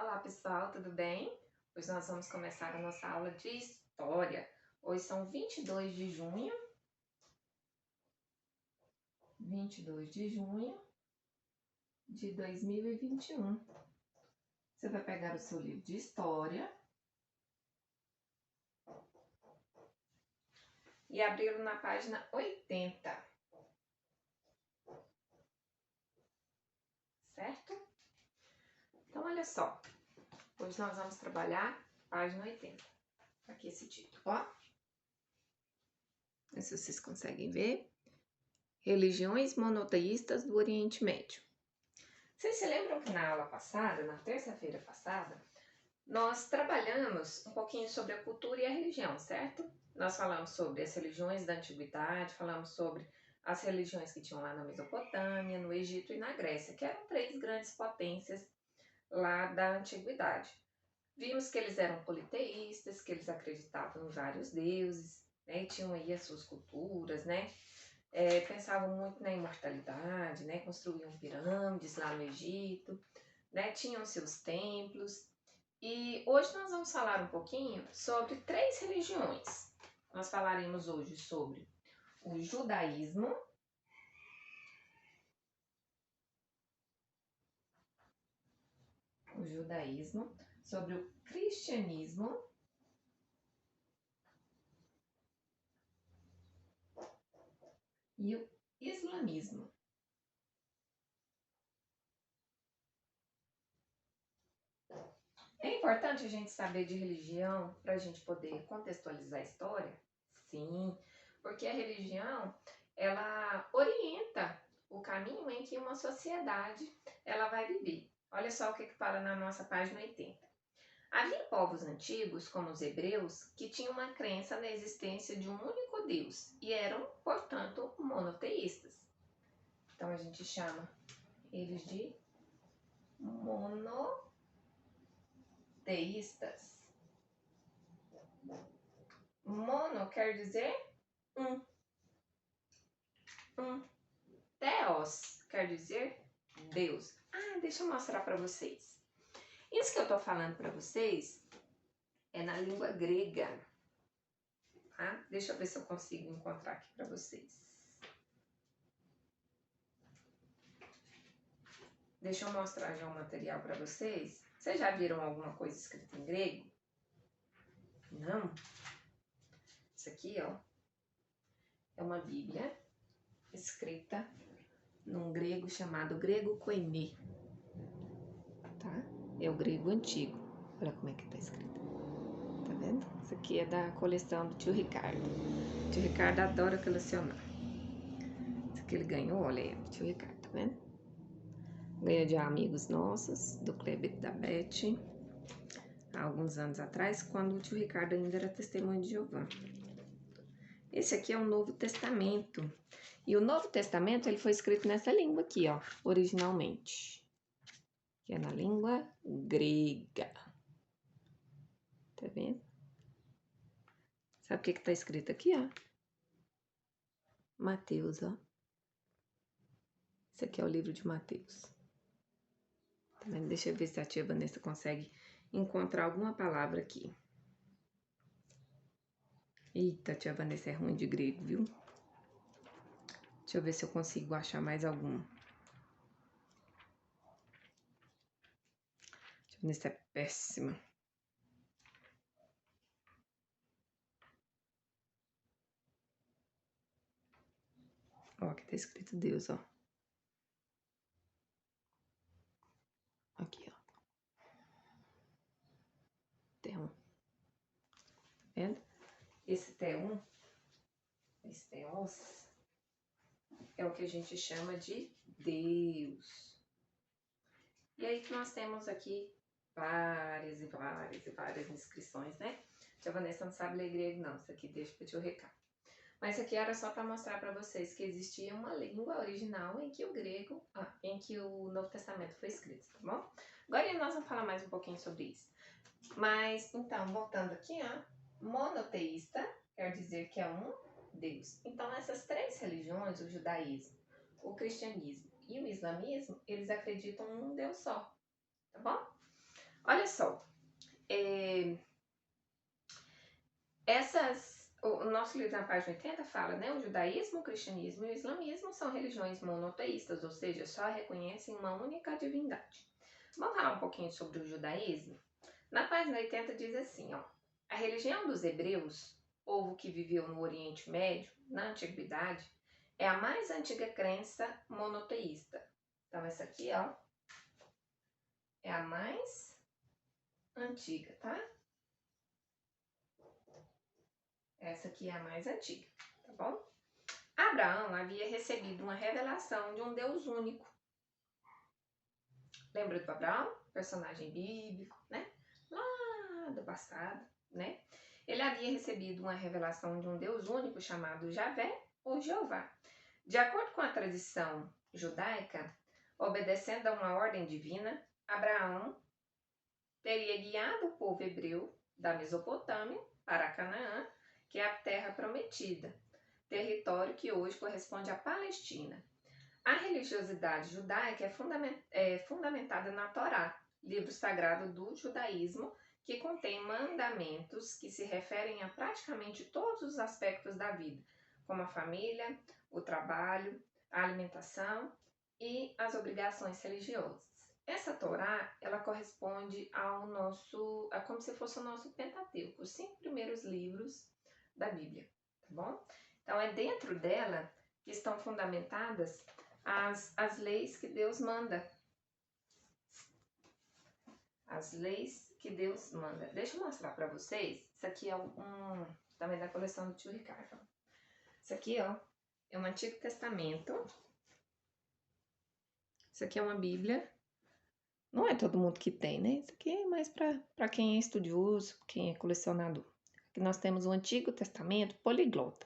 Olá pessoal, tudo bem? Hoje nós vamos começar a nossa aula de História. Hoje são 22 de junho. 22 de junho de 2021. Você vai pegar o seu livro de História e abri-lo na página 80. Certo? Então, olha só. Hoje nós vamos trabalhar página 80. Aqui esse título, ó. Não sei se vocês conseguem ver. Religiões monoteístas do Oriente Médio. Vocês se lembram que na aula passada, na terça-feira passada, nós trabalhamos um pouquinho sobre a cultura e a religião, certo? Nós falamos sobre as religiões da antiguidade, falamos sobre as religiões que tinham lá na Mesopotâmia, no Egito e na Grécia, que eram três grandes potências lá da antiguidade. Vimos que eles eram politeístas, que eles acreditavam em vários deuses, né? E tinham aí as suas culturas, né? Pensavam muito na imortalidade, né? Construíam pirâmides lá no Egito, né? Tinham seus templos. E hoje nós vamos falar um pouquinho sobre três religiões. Nós falaremos hoje sobre o judaísmo, sobre o cristianismo e o islamismo. É importante a gente saber de religião para a gente poder contextualizar a história? Sim, porque a religião, ela orienta o caminho em que uma sociedade ela vai viver. Olha só o que fala na nossa página 80. Havia povos antigos, como os hebreus, que tinham uma crença na existência de um único Deus e eram, portanto, monoteístas. Então a gente chama eles de monoteístas. Mono quer dizer um. Theos quer dizer Deus. Deixa eu mostrar para vocês. Isso que eu tô falando para vocês é na língua grega. Tá? Deixa eu ver se eu consigo encontrar aqui para vocês. Deixa eu mostrar já o material para vocês. Vocês já viram alguma coisa escrita em grego? Não? Isso aqui, ó, é uma Bíblia escrita num grego chamado grego koiné, tá? É o grego antigo. Olha como é que tá escrito. Tá vendo? Isso aqui é da coleção do tio Ricardo. O tio Ricardo adora colecionar. Isso aqui ele ganhou, olha aí, o tio Ricardo, tá vendo? Ganhou de amigos nossos, do Kleber e da Beth, há alguns anos atrás, quando o tio Ricardo ainda era testemunho de Jeová. Esse aqui é o Novo Testamento. E o Novo Testamento ele foi escrito nessa língua aqui, ó, originalmente. Que é na língua grega. Tá vendo? Sabe o que tá escrito aqui, ó? Mateus, ó. Esse aqui é o livro de Mateus. Tá vendo? Deixa eu ver se a tia Vanessa consegue encontrar alguma palavra aqui. Eita, a tia Vanessa é ruim de grego, viu? Deixa eu ver se eu consigo achar mais algum. Tia Vanessa é péssima. Ó, aqui tá escrito Deus, ó. Aqui, ó. T1. Tá vendo? Esse T1, esse Theos, é o que a gente chama de Deus. E aí que nós temos aqui várias inscrições, né? Tia Vanessa não sabe ler grego, não. Isso aqui deixa para o tio Ricardo. Mas isso aqui era só para mostrar para vocês que existia uma língua original em que o grego, em que o Novo Testamento foi escrito, tá bom? Agora nós vamos falar mais um pouquinho sobre isso. Mas, então, voltando aqui, ó, monoteísta quer dizer que é um Deus. Então, essas três religiões, o judaísmo, o cristianismo e o islamismo, eles acreditam em um Deus só, tá bom? Olha só, o nosso livro na página 80 fala, né? O judaísmo, o cristianismo e o islamismo são religiões monoteístas, ou seja, só reconhecem uma única divindade. Vamos falar um pouquinho sobre o judaísmo? Na página 80 diz assim, ó. A religião dos hebreus, povo que viveu no Oriente Médio, na Antiguidade, é a mais antiga crença monoteísta. Então, essa aqui, ó, é a mais antiga, tá? Essa aqui é a mais antiga, tá bom? Abraão havia recebido uma revelação de um Deus único. Lembra do Abraão? Personagem bíblico, né? Lá do passado, né? Ele havia recebido uma revelação de um Deus único chamado Javé ou Jeová. De acordo com a tradição judaica, obedecendo a uma ordem divina, Abraão teria guiado o povo hebreu da Mesopotâmia para Canaã, que é a terra prometida, território que hoje corresponde à Palestina. A religiosidade judaica é fundamentada na Torá, livro sagrado do judaísmo, que contém mandamentos que se referem a praticamente todos os aspectos da vida, como a família, o trabalho, a alimentação e as obrigações religiosas. Essa Torá, ela corresponde a como se fosse o nosso Pentateuco, os 5 primeiros livros da Bíblia, tá bom? Então é dentro dela que estão fundamentadas as leis que Deus manda. As leis que Deus manda. Deixa eu mostrar para vocês. Isso aqui é também da coleção do tio Ricardo. Isso aqui, ó, é um Antigo Testamento. Isso aqui é uma Bíblia. Não é todo mundo que tem, né? Isso aqui é mais para quem é estudioso, quem é colecionador. Aqui nós temos o Antigo Testamento poliglota.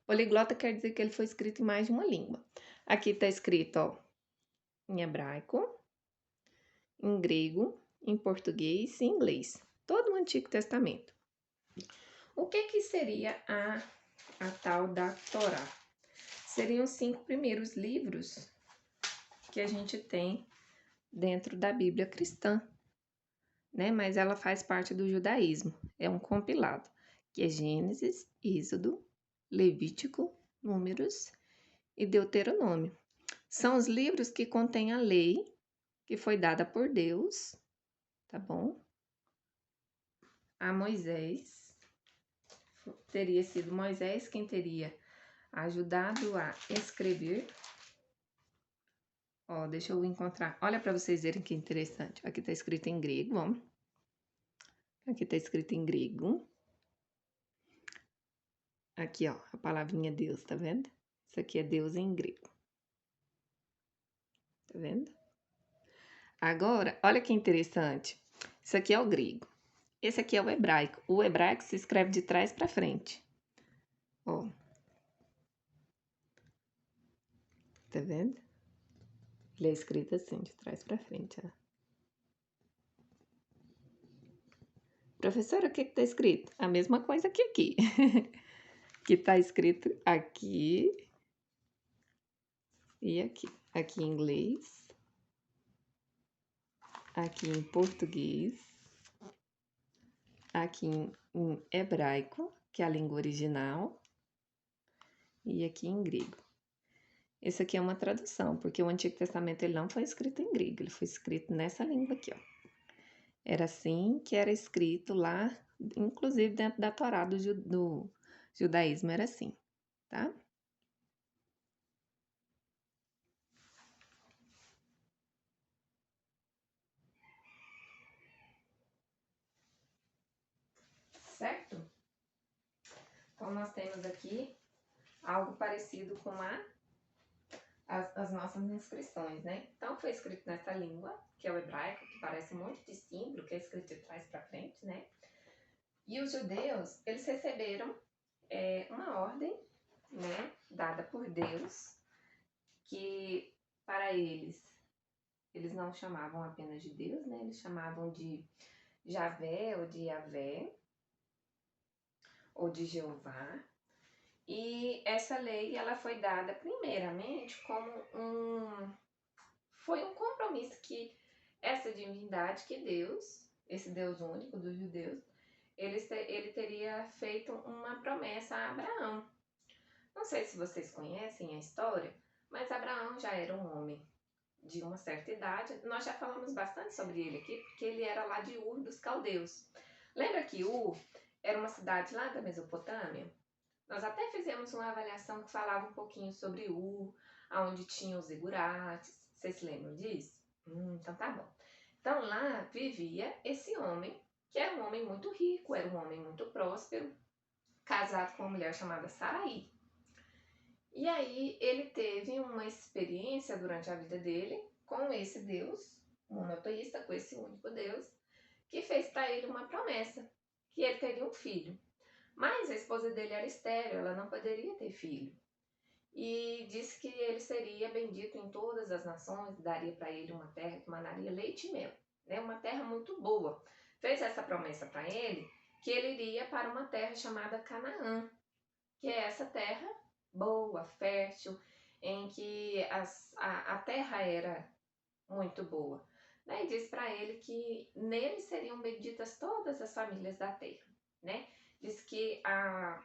Poliglota quer dizer que ele foi escrito em mais de uma língua. Aqui está escrito, ó, em hebraico, em grego, em português e em inglês. Todo o Antigo Testamento. O que seria a tal da Torá? Seriam os 5 primeiros livros que a gente tem dentro da Bíblia cristã, né? Mas ela faz parte do judaísmo. É um compilado, que é Gênesis, Êxodo, Levítico, Números e Deuteronômio. São os livros que contêm a lei que foi dada por Deus, tá bom? A Moisés. Teria sido Moisés quem teria ajudado a escrever. Ó, deixa eu encontrar. Olha para vocês verem que interessante. Aqui tá escrito em grego, ó. Aqui tá escrito em grego. Aqui, ó, a palavrinha Deus, tá vendo? Isso aqui é Deus em grego. Tá vendo? Agora, olha que interessante. Isso aqui é o grego. Esse aqui é o hebraico. O hebraico se escreve de trás para frente. Ó. Tá vendo? Ele é escrito assim, de trás para frente, ó. Professora, o que tá escrito? A mesma coisa que aqui. Que tá escrito aqui e aqui. Aqui em inglês. Aqui em português. Aqui em hebraico, que é a língua original. E aqui em grego. Esse aqui é uma tradução, porque o Antigo Testamento ele não foi escrito em grego, ele foi escrito nessa língua aqui, ó. Era assim que era escrito lá, inclusive dentro da Torá do judaísmo, era assim, tá? Certo? Então, nós temos aqui algo parecido com as nossas inscrições, né? Então, foi escrito nessa língua, que é o hebraico, que parece muito distinto, que é escrito de trás para frente, né? E os judeus, eles receberam uma ordem, né, dada por Deus, que para eles não chamavam apenas de Deus, né? Eles chamavam de Javé ou de Yavé, ou de Jeová. E essa lei, ela foi dada primeiramente como foi um compromisso que essa divindade que Deus esse Deus único dos judeus, ele teria feito uma promessa a Abraão. Não sei se vocês conhecem a história, mas Abraão já era um homem de uma certa idade. Nós já falamos bastante sobre ele aqui, porque ele era lá de Ur dos Caldeus. Lembra que Ur era uma cidade lá da Mesopotâmia? Nós até fizemos uma avaliação que falava um pouquinho sobre Ur, onde tinha os zigurates. Vocês se lembram disso? Então tá bom. Então lá vivia esse homem, que era um homem muito rico, era um homem muito próspero, casado com uma mulher chamada Sarai. E aí ele teve uma experiência durante a vida dele com esse Deus monoteísta, com esse único Deus, que fez para ele uma promessa, que ele teria um filho. Mas a esposa dele era estéril, ela não poderia ter filho. E disse que ele seria bendito em todas as nações, daria para ele uma terra que manaria leite e mel, né? Uma terra muito boa. Fez essa promessa para ele, que ele iria para uma terra chamada Canaã, que é essa terra boa, fértil, em que a terra era muito boa. Né? E diz para ele que nele seriam benditas todas as famílias da terra. Né? Diz que a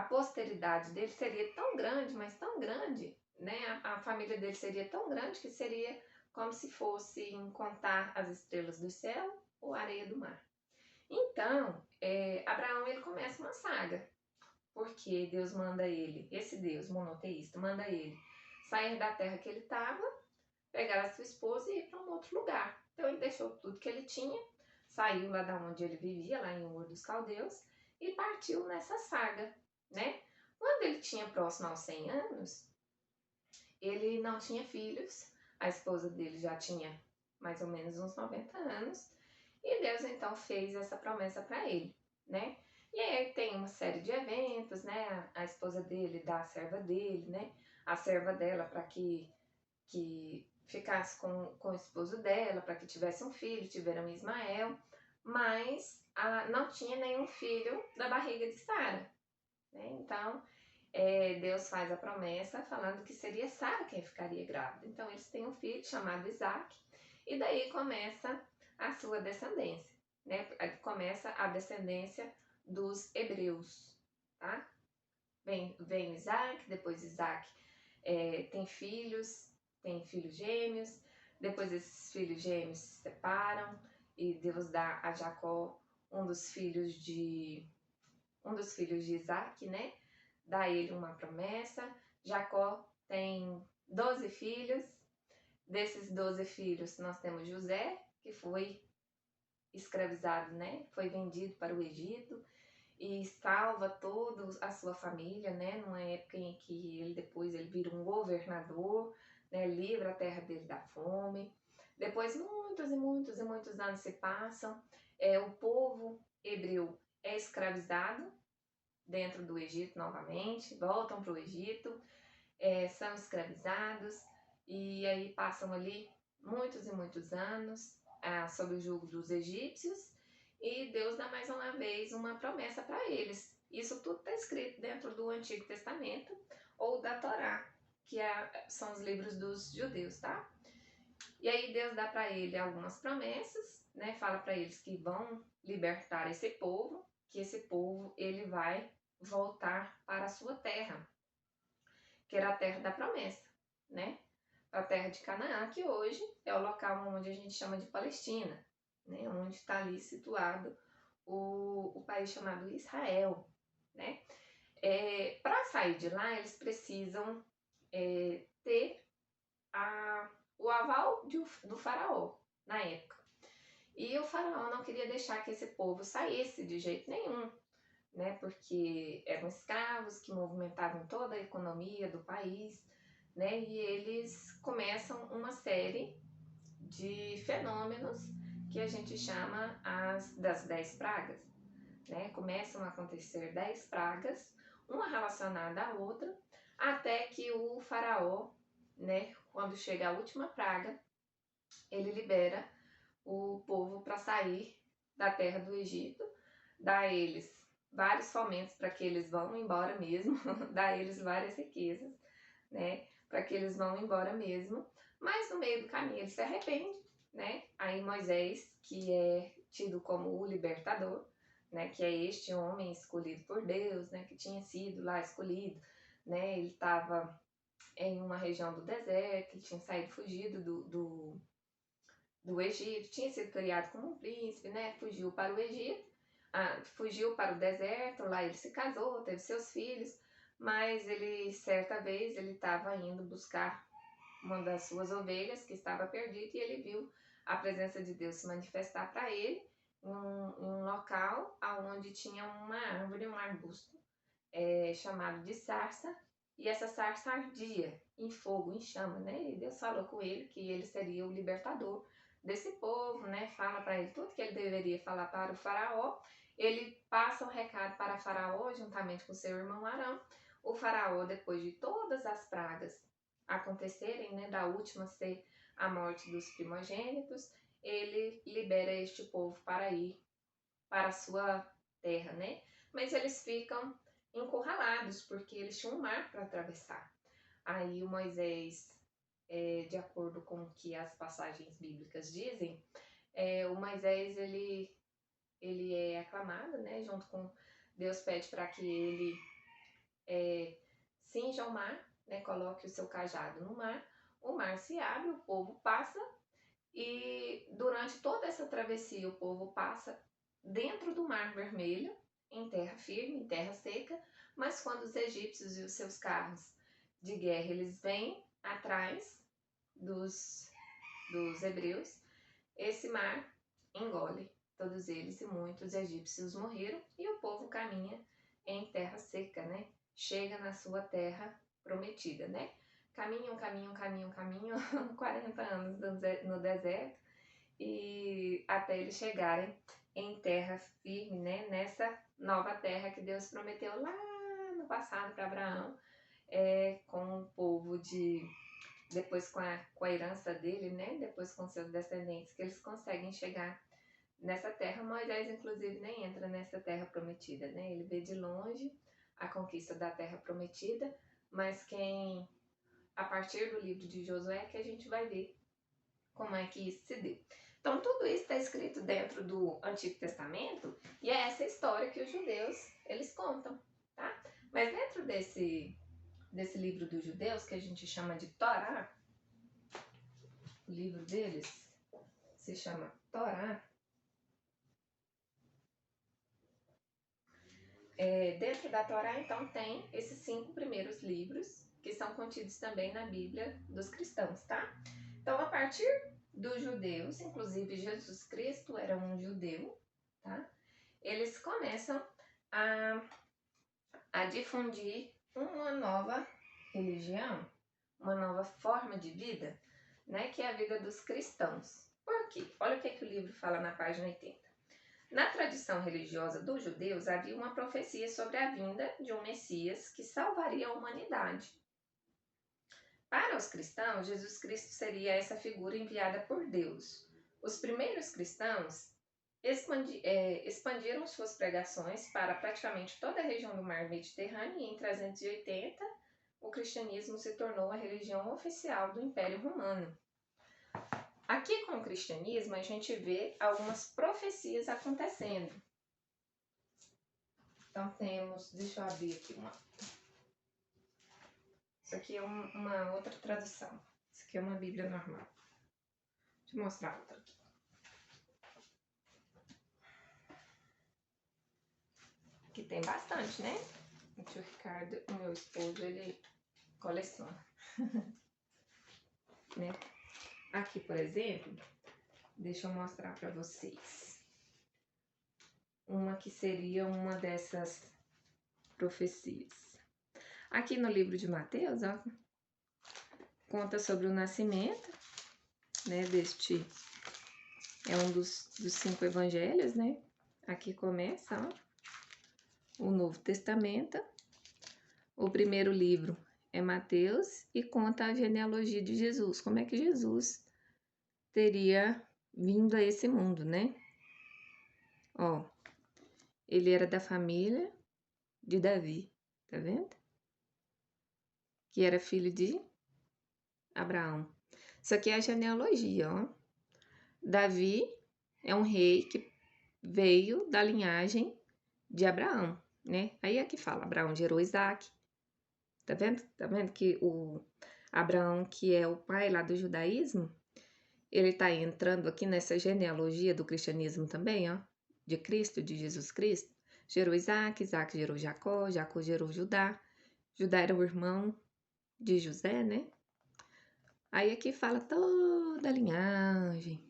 posteridade dele seria tão grande, mas tão grande, né? A família dele seria tão grande que seria como se fosse contar as estrelas do céu ou a areia do mar. Então, Abraão ele começa uma saga, porque Deus manda ele, esse Deus monoteísta, manda ele sair da terra que ele estava, pegar a sua esposa e ir para um outro lugar. Então ele deixou tudo que ele tinha, saiu lá da onde ele vivia, lá em Ur dos Caldeus, e partiu nessa saga, né? Quando ele tinha próximo aos 100 anos, ele não tinha filhos, a esposa dele já tinha mais ou menos uns 90 anos, e Deus então fez essa promessa para ele, né? E aí tem uma série de eventos, né? A esposa dele dá a serva dele, né? A serva dela para que ficasse com o esposo dela, para que tivesse um filho, tiveram Ismael, mas não tinha nenhum filho da barriga de Sara. Né? Então, Deus faz a promessa falando que seria Sara quem ficaria grávida. Então, eles têm um filho chamado Isaac, e daí começa a sua descendência. Né? Começa a descendência dos hebreus. Tá? Vem Isaac, depois Isaac tem filhos gêmeos, depois esses filhos gêmeos se separam e Deus dá a Jacó um dos filhos de Isaac, né? Dá a ele uma promessa. Jacó tem 12 filhos. Desses 12 filhos nós temos José, que foi escravizado, né? Foi vendido para o Egito e salva toda a sua família, né? Numa época em que ele vira um governador, né? Livra a terra dele da fome. Depois muitos e muitos e muitos anos se passam, o povo hebreu é escravizado dentro do Egito novamente, voltam para o Egito, são escravizados e aí passam ali muitos e muitos anos sob o jugo dos egípcios, e Deus dá mais uma vez uma promessa para eles. Isso tudo está escrito dentro do Antigo Testamento ou da Torá, que são os livros dos judeus, tá? E aí Deus dá para ele algumas promessas, né? Fala para eles que vão libertar esse povo, que esse povo ele vai voltar para a sua terra, que era a terra da promessa, né? A terra de Canaã, que hoje é o local onde a gente chama de Palestina, né? Onde está ali situado o país chamado Israel, né? Para sair de lá, eles precisam ter o aval do faraó na época. E o faraó não queria deixar que esse povo saísse de jeito nenhum, né? Porque eram escravos que movimentavam toda a economia do país, né? E eles começam uma série de fenômenos que a gente chama das 10 pragas, né? Começam a acontecer 10 pragas, uma relacionada à outra, até que o faraó, né? Quando chega a última praga, ele libera o povo para sair da terra do Egito, dá a eles vários fomentos para que eles vão embora mesmo, dá a eles várias riquezas, né, para que eles vão embora mesmo, mas no meio do caminho eles se arrependem né? Aí Moisés, que é tido como o libertador, né? Que é este homem escolhido por Deus, né? Que tinha sido lá escolhido, né? Ele estava em uma região do deserto, ele tinha saído fugido do Egito, tinha sido criado como um príncipe, né? Fugiu para o Egito, fugiu para o deserto, lá ele se casou, teve seus filhos, mas ele, certa vez, ele estava indo buscar uma das suas ovelhas que estava perdida e ele viu a presença de Deus se manifestar para ele em um local onde tinha uma árvore, um arbusto chamado de sarça, e essa sarça ardia em fogo, em chama, né? E Deus falou com ele que ele seria o libertador desse povo, né? Fala para ele tudo que ele deveria falar para o faraó. Ele passa o recado para faraó juntamente com seu irmão Arão. O faraó, depois de todas as pragas acontecerem, né, da última ser a morte dos primogênitos, ele libera este povo para ir para a sua terra, né? Mas eles ficam encurralados porque eles tinham um mar para atravessar. Aí o Moisés, de acordo com o que as passagens bíblicas dizem, o Moisés ele é aclamado, né? Junto com Deus pede para que ele cinja o mar, né? Coloque o seu cajado no mar. O mar se abre, o povo passa e durante toda essa travessia o povo passa dentro do Mar Vermelho, em terra firme, em terra seca, mas quando os egípcios e os seus carros de guerra eles vêm atrás dos hebreus, esse mar engole todos eles e muitos egípcios morreram e o povo caminha em terra seca, né? Chega na sua terra prometida, né? Caminham, 40 anos no deserto e até eles chegarem em terra firme, né? Nessa nova terra que Deus prometeu lá no passado para Abraão, com o povo depois com a herança dele, né? Depois com seus descendentes, que eles conseguem chegar nessa terra. Moisés, inclusive, nem entra nessa terra prometida, né? Ele vê de longe a conquista da terra prometida, mas a partir do livro de Josué, que a gente vai ver como é que isso se deu. Então, tudo isso está escrito dentro do Antigo Testamento e é essa história que os judeus, eles contam, tá? Mas dentro desse livro dos judeus, que a gente chama de Torá, o livro deles se chama Torá, dentro da Torá, então, tem esses 5 primeiros livros, que são contidos também na Bíblia dos cristãos, tá? Então, a partir dos judeus, inclusive Jesus Cristo era um judeu, tá? Eles começam a difundir uma nova religião, uma nova forma de vida, né? Que é a vida dos cristãos. Por quê? Olha o que o livro fala na página 80. Na tradição religiosa dos judeus, havia uma profecia sobre a vinda de um Messias que salvaria a humanidade. Para os cristãos, Jesus Cristo seria essa figura enviada por Deus. Os primeiros cristãos expandiram suas pregações para praticamente toda a região do mar Mediterrâneo e em 380 o cristianismo se tornou a religião oficial do Império Romano. Aqui com o cristianismo a gente vê algumas profecias acontecendo. Então temos, deixa eu abrir aqui uma. Isso aqui é uma outra tradução. Isso aqui é uma Bíblia normal. Deixa eu mostrar outra aqui. Aqui tem bastante, né? O tio Ricardo, o meu esposo, ele coleciona. Né? Aqui, por exemplo, deixa eu mostrar para vocês. Uma que seria uma dessas profecias. Aqui no livro de Mateus, ó, conta sobre o nascimento, né, deste, é um dos 5 evangelhos, né? Aqui começa, ó, o Novo Testamento. O primeiro livro é Mateus e conta a genealogia de Jesus, como é que Jesus teria vindo a esse mundo, né? Ó, ele era da família de Davi, tá vendo? Que era filho de Abraão. Isso aqui é a genealogia, ó. Davi é um rei que veio da linhagem de Abraão, né? Aí aqui fala, Abraão gerou Isaac. Tá vendo? Tá vendo que o Abraão, que é o pai lá do judaísmo, ele tá entrando aqui nessa genealogia do cristianismo também, ó, de Cristo, de Jesus Cristo. Gerou Isaac, Isaac gerou Jacó, Jacó gerou Judá. Judá era o irmão de José, né? Aí aqui fala toda a linhagem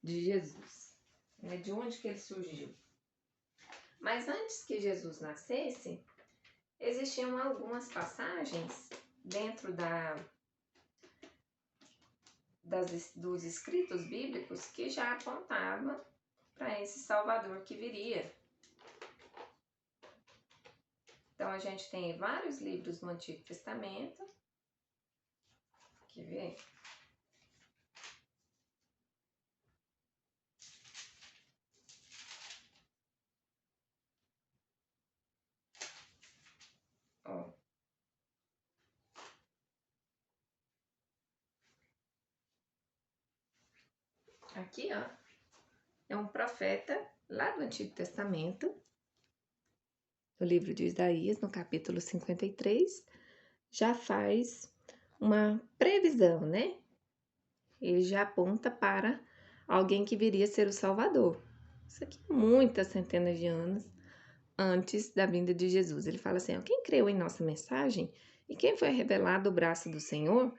de Jesus, né? De onde que ele surgiu. Mas antes que Jesus nascesse, existiam algumas passagens dentro dos escritos bíblicos que já apontavam para esse Salvador que viria. Então a gente tem vários livros no Antigo Testamento. Quer ver? Ó. Aqui, ó, é um profeta lá do Antigo Testamento, no livro de Isaías, no capítulo 53, já faz uma previsão, né? Ele já aponta para alguém que viria a ser o Salvador. Isso aqui muitas centenas de anos antes da vinda de Jesus. Ele fala assim, ó, quem creu em nossa mensagem e quem foi revelado o braço do Senhor,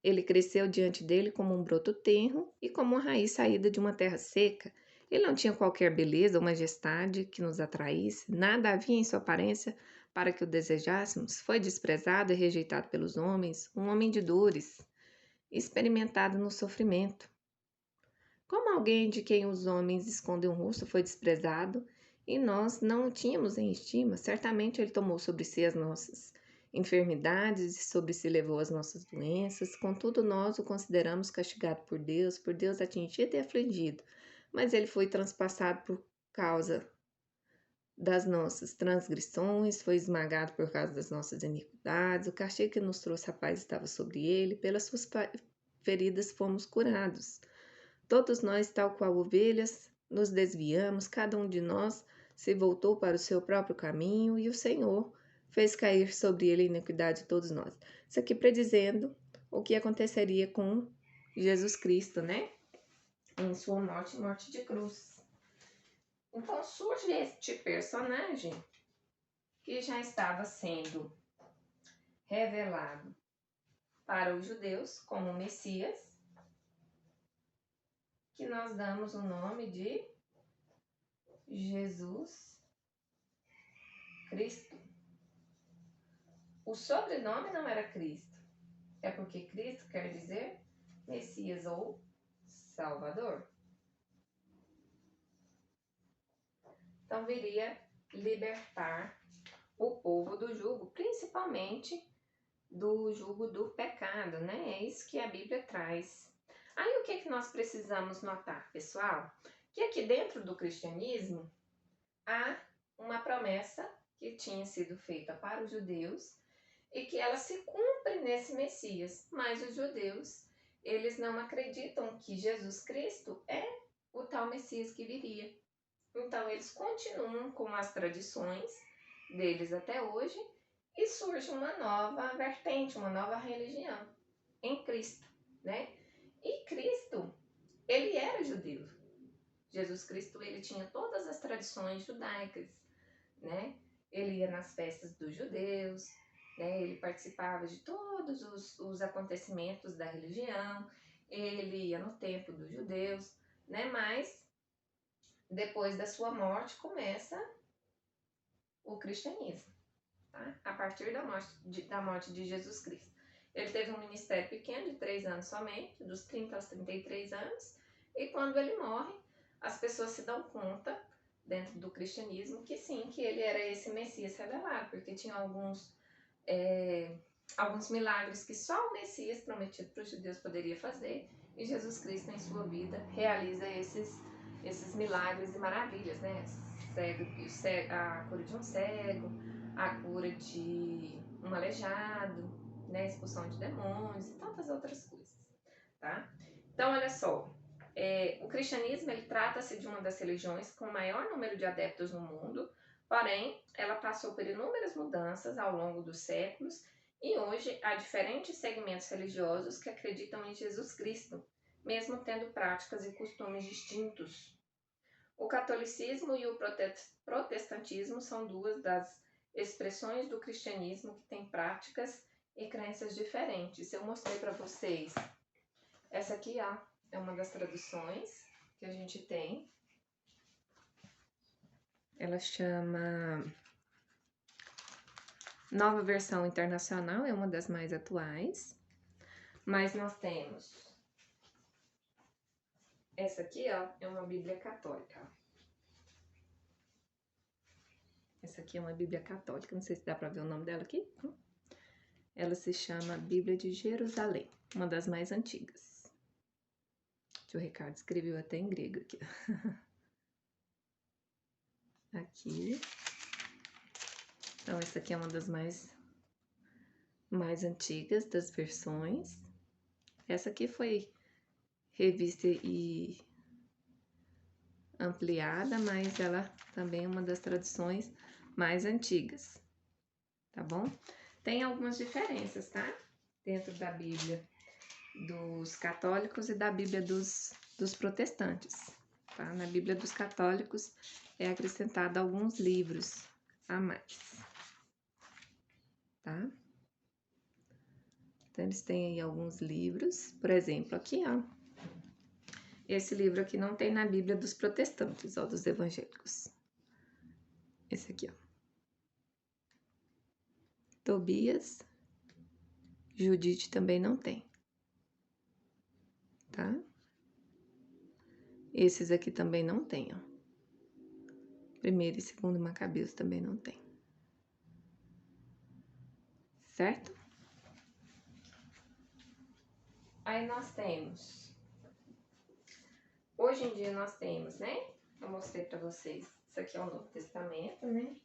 ele cresceu diante dele como um broto tenro e como uma raiz saída de uma terra seca. Ele não tinha qualquer beleza ou majestade que nos atraísse, nada havia em sua aparência para que o desejássemos. Foi desprezado e rejeitado pelos homens, um homem de dores, experimentado no sofrimento. Como alguém de quem os homens escondem o rosto foi desprezado, e nós não o tínhamos em estima, certamente ele tomou sobre si as nossas enfermidades e sobre si levou as nossas doenças, contudo nós o consideramos castigado por Deus atingido e afligido, mas ele foi transpassado por causa das nossas transgressões, foi esmagado por causa das nossas iniquidades, o castigo que nos trouxe a paz estava sobre ele, pelas suas feridas fomos curados. Todos nós, tal qual ovelhas, nos desviamos, cada um de nós se voltou para o seu próprio caminho e o Senhor fez cair sobre ele a iniquidade de todos nós. Isso aqui predizendo o que aconteceria com Jesus Cristo, né? Em sua morte de cruz. Então surge este personagem que já estava sendo revelado para os judeus como Messias, que nós damos o nome de Jesus Cristo. O sobrenome não era Cristo, é porque Cristo quer dizer Messias ou Salvador. Então viria libertar o povo do jugo, principalmente do jugo do pecado, né? É isso que a Bíblia traz. Aí o que nós precisamos notar, pessoal? Que aqui dentro do cristianismo há uma promessa que tinha sido feita para os judeus e que ela se cumpre nesse Messias. Mas os judeus, eles não acreditam que Jesus Cristo é o tal Messias que viria. Então eles continuam com as tradições deles até hoje e surge uma nova vertente, uma nova religião em Cristo, né? E Cristo, ele era judeu. Jesus Cristo, ele tinha todas as tradições judaicas, né? Ele ia nas festas dos judeus, né? Ele participava de todos os acontecimentos da religião, ele ia no templo dos judeus, né? Mas depois da sua morte começa o cristianismo, tá? A partir da morte de Jesus Cristo. Ele teve um ministério pequeno, de 3 anos somente, dos 30 aos 33 anos, e quando ele morre, as pessoas se dão conta, dentro do cristianismo, que sim, que ele era esse Messias revelado, porque tinha alguns milagres que só o Messias prometido para os judeus poderia fazer, e Jesus Cristo, em sua vida, realiza esses milagres e maravilhas, né? A cura de um cego, a cura de um aleijado, né? A expulsão de demônios e tantas outras coisas, tá? Então, olha só, o cristianismo ele trata-se de uma das religiões com o maior número de adeptos no mundo, porém, ela passou por inúmeras mudanças ao longo dos séculos e hoje há diferentes segmentos religiosos que acreditam em Jesus Cristo, mesmo tendo práticas e costumes distintos. O catolicismo e o protestantismo são duas das expressões do cristianismo que têm práticas e crenças diferentes. Eu mostrei para vocês. Essa aqui, ó, é uma das traduções que a gente tem. Ela chama Nova Versão Internacional, é uma das mais atuais. Mas nós temos essa aqui, ó, é uma Bíblia Católica. Essa aqui é uma Bíblia Católica, não sei se dá para ver o nome dela aqui. Ela se chama Bíblia de Jerusalém, uma das mais antigas. Que o Ricardo escreveu até em grego aqui. Aqui. Então, essa aqui é uma das mais antigas das versões. Essa aqui foi revista e ampliada, mas ela também é uma das traduções mais antigas, tá bom? Tem algumas diferenças, tá? Dentro da Bíblia dos católicos e da Bíblia dos protestantes, tá? Na Bíblia dos católicos é acrescentado alguns livros a mais, tá? Então, eles têm aí alguns livros, por exemplo, aqui, ó. Esse livro aqui não tem na Bíblia dos protestantes, ó, dos evangélicos. Esse aqui, ó. Tobias, Judite também não tem, tá? Esses aqui também não tem, ó. Primeiro e segundo Macabeus também não tem. Certo? Aí nós temos... Hoje em dia nós temos, né? Eu mostrei pra vocês. Isso aqui é o Novo Testamento, né?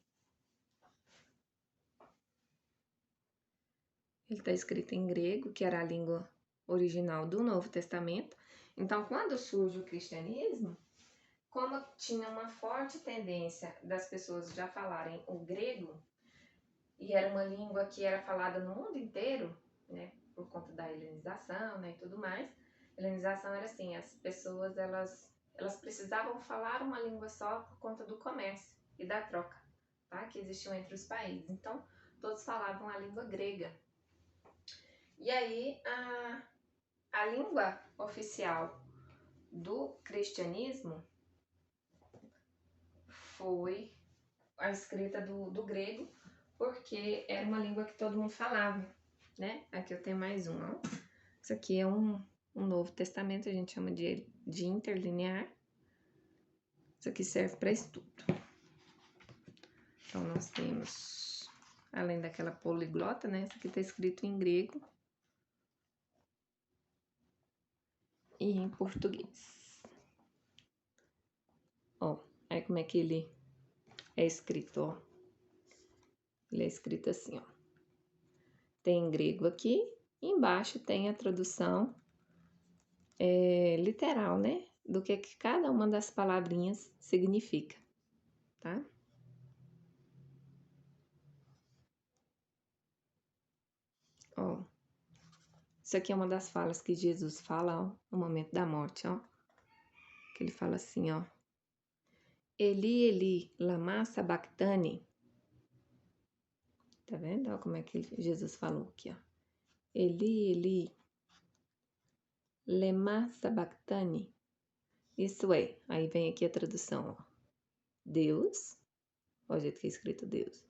Ele tá escrito em grego, que era a língua original do Novo Testamento. Então, quando surge o cristianismo, como tinha uma forte tendência das pessoas já falarem o grego, e era uma língua que era falada no mundo inteiro, né, por conta da helenização, né, e tudo mais. A helenização era assim, as pessoas, elas precisavam falar uma língua só por conta do comércio e da troca, tá, que existiam entre os países. Então, todos falavam a língua grega. E aí, a língua oficial do cristianismo foi a escrita do grego, porque era uma língua que todo mundo falava, né? Aqui eu tenho mais um, ó. Isso aqui é um Novo Testamento, a gente chama de interlinear. Isso aqui serve para estudo. Então, nós temos, além daquela poliglota, né? Isso aqui tá escrito em grego e em português. Ó, aí como é que ele é escrito, ó. Ele é escrito assim, ó. Tem em grego aqui, e embaixo tem a tradução literal, né? Do que cada uma das palavrinhas significa, tá? Ó, isso aqui é uma das falas que Jesus fala, ó, no momento da morte, ó. Que ele fala assim, ó. Eli, Eli, lama sabachthani. Tá vendo? Ó como é que Jesus falou aqui, ó. Eli, Eli, lema sabachthani. Isso é, aí vem aqui a tradução, ó. Deus, ó o jeito que é escrito Deus.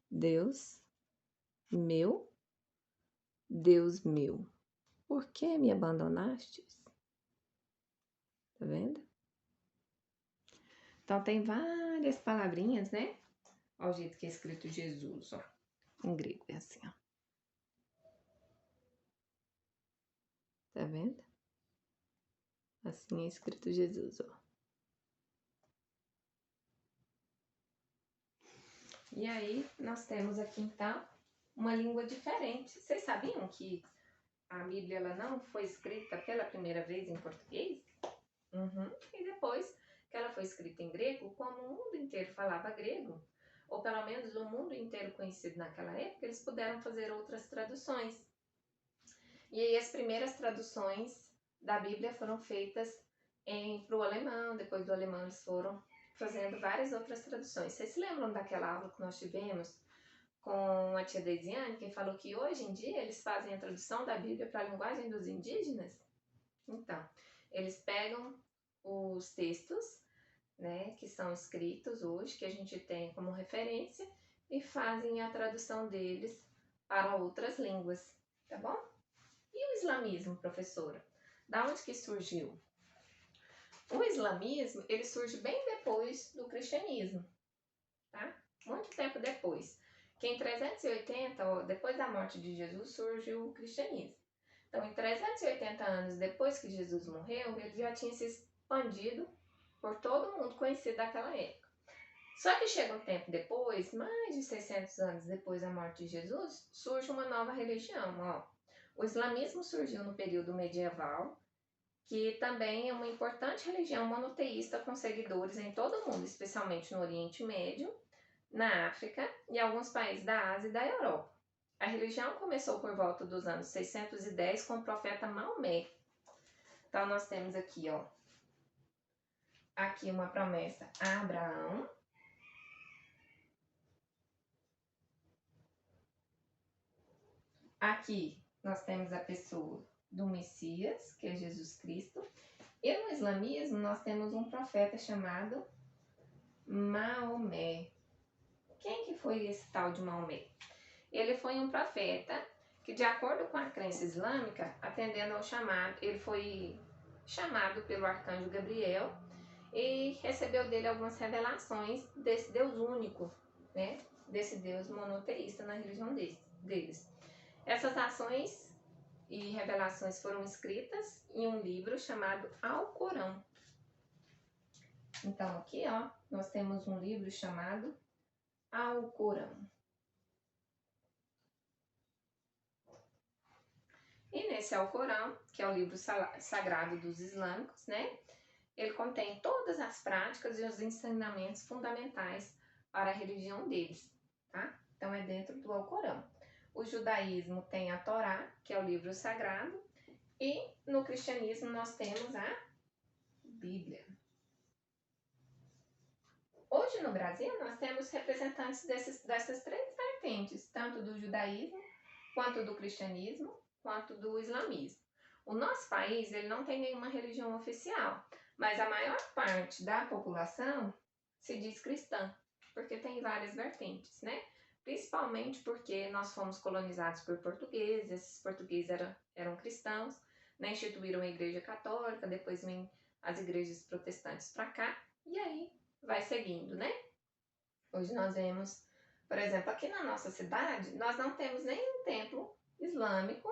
Deus meu, por que me abandonastes? Tá vendo? Então, tem várias palavrinhas, né? Ó o jeito que é escrito Jesus, ó. Em grego, é assim, ó. Tá vendo? Assim é escrito Jesus, ó. E aí, nós temos aqui, então, uma língua diferente. Vocês sabiam que a Bíblia ela não foi escrita pela primeira vez em português? E depois que ela foi escrita em grego, como o mundo inteiro falava grego, ou pelo menos o mundo inteiro conhecido naquela época, eles puderam fazer outras traduções. E aí as primeiras traduções da Bíblia foram feitas para o alemão, depois do alemão eles foram fazendo várias outras traduções. Vocês se lembram daquela aula que nós tivemos com a tia Deisiane, que falou que hoje em dia eles fazem a tradução da Bíblia para a linguagem dos indígenas? Então, eles pegam os textos, né, que são escritos hoje, que a gente tem como referência, e fazem a tradução deles para outras línguas, tá bom? E o islamismo, professora? Da onde que surgiu? O islamismo, ele surge bem depois do cristianismo, tá? Muito tempo depois. Que em 380, depois da morte de Jesus, surgiu o cristianismo. Então, em 380 anos depois que Jesus morreu, ele já tinha se expandido por todo mundo conhecido daquela época. Só que chega um tempo depois, mais de 600 anos depois da morte de Jesus, surge uma nova religião. Ó. O islamismo surgiu no período medieval, que também é uma importante religião monoteísta com seguidores em todo o mundo, especialmente no Oriente Médio, na África e alguns países da Ásia e da Europa. A religião começou por volta dos anos 610 com o profeta Maomé. Então nós temos aqui, ó, aqui uma promessa a Abraão. Aqui nós temos a pessoa do Messias, que é Jesus Cristo. E no islamismo nós temos um profeta chamado Maomé. Quem que foi esse tal de Maomé? Ele foi um profeta que, de acordo com a crença islâmica, atendendo ao chamado, ele foi chamado pelo arcanjo Gabriel e recebeu dele algumas revelações desse Deus único, né? Desse Deus monoteísta na religião deles. Essas ações e revelações foram escritas em um livro chamado Alcorão. Então aqui, ó, nós temos um livro chamado Alcorão. E nesse Alcorão, que é o livro sagrado dos islâmicos, né? Ele contém todas as práticas e os ensinamentos fundamentais para a religião deles, tá? Então é dentro do Alcorão. O judaísmo tem a Torá, que é o livro sagrado, e no cristianismo nós temos a Bíblia. Hoje no Brasil nós temos representantes dessas três vertentes, tanto do judaísmo, quanto do cristianismo, quanto do islamismo. O nosso país ele não tem nenhuma religião oficial, mas a maior parte da população se diz cristã, porque tem várias vertentes, né? Principalmente porque nós fomos colonizados por portugueses, esses portugueses eram cristãos, né? Instituíram a igreja católica, depois vêm as igrejas protestantes para cá, e aí vai seguindo, né? Hoje nós vemos, por exemplo, aqui na nossa cidade, nós não temos nenhum templo islâmico,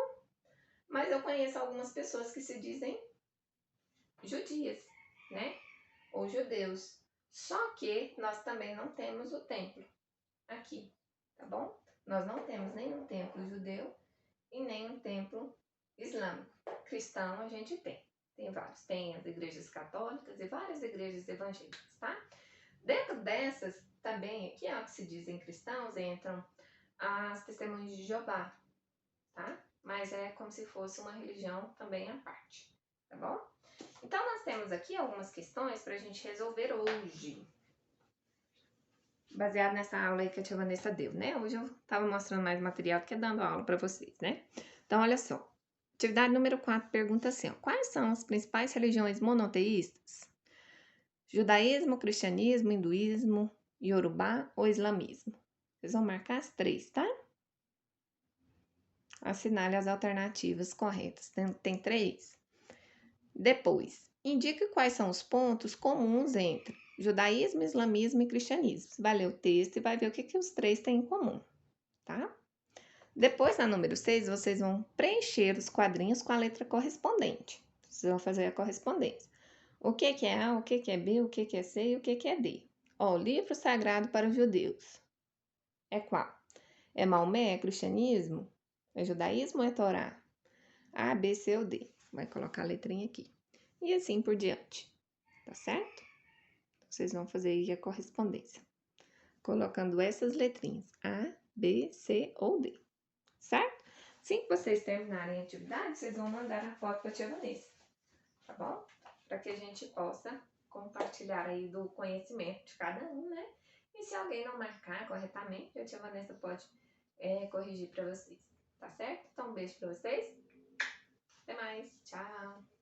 mas eu conheço algumas pessoas que se dizem judias, né? Ou judeus. Só que nós também não temos o templo aqui, tá bom? Nós não temos nenhum templo judeu e nem um templo islâmico. Cristão a gente tem. Tem vários. Tem as igrejas católicas e várias igrejas evangélicas, tá? Dentro dessas, também aqui, ó, que se dizem cristãos, entram as testemunhas de Jeová, tá? Mas é como se fosse uma religião também à parte, tá bom? Então, nós temos aqui algumas questões para a gente resolver hoje. Baseado nessa aula aí que a tia Vanessa deu, né? Hoje eu tava mostrando mais material do que dando aula para vocês, né? Então, olha só. Atividade número 4 pergunta assim, ó, quais são as principais religiões monoteístas? Judaísmo, cristianismo, hinduísmo, iorubá ou islamismo? Vocês vão marcar as 3, tá? Assinale as alternativas corretas. Tem 3. Depois, indique quais são os pontos comuns entre judaísmo, islamismo e cristianismo. Você vai ler o texto e vai ver o que os 3 têm em comum, tá? Depois, na número 6, vocês vão preencher os quadrinhos com a letra correspondente. Vocês vão fazer a correspondência. O que é A, o que é B, o que é C e o que é D. Ó, o livro sagrado para os judeus. É qual? É Maomé? É cristianismo? É judaísmo ou é Torá? A, B, C ou D. Vai colocar a letrinha aqui. E assim por diante, tá certo? Vocês vão fazer aí a correspondência. Colocando essas letrinhas, A, B, C ou D, certo? Assim que vocês terminarem a atividade, vocês vão mandar a foto para a tia Vanessa, tá bom? Para que a gente possa compartilhar aí do conhecimento de cada um, né? E se alguém não marcar corretamente, a tia Vanessa pode corrigir para vocês, tá certo? Então, um beijo para vocês. Até mais. Tchau.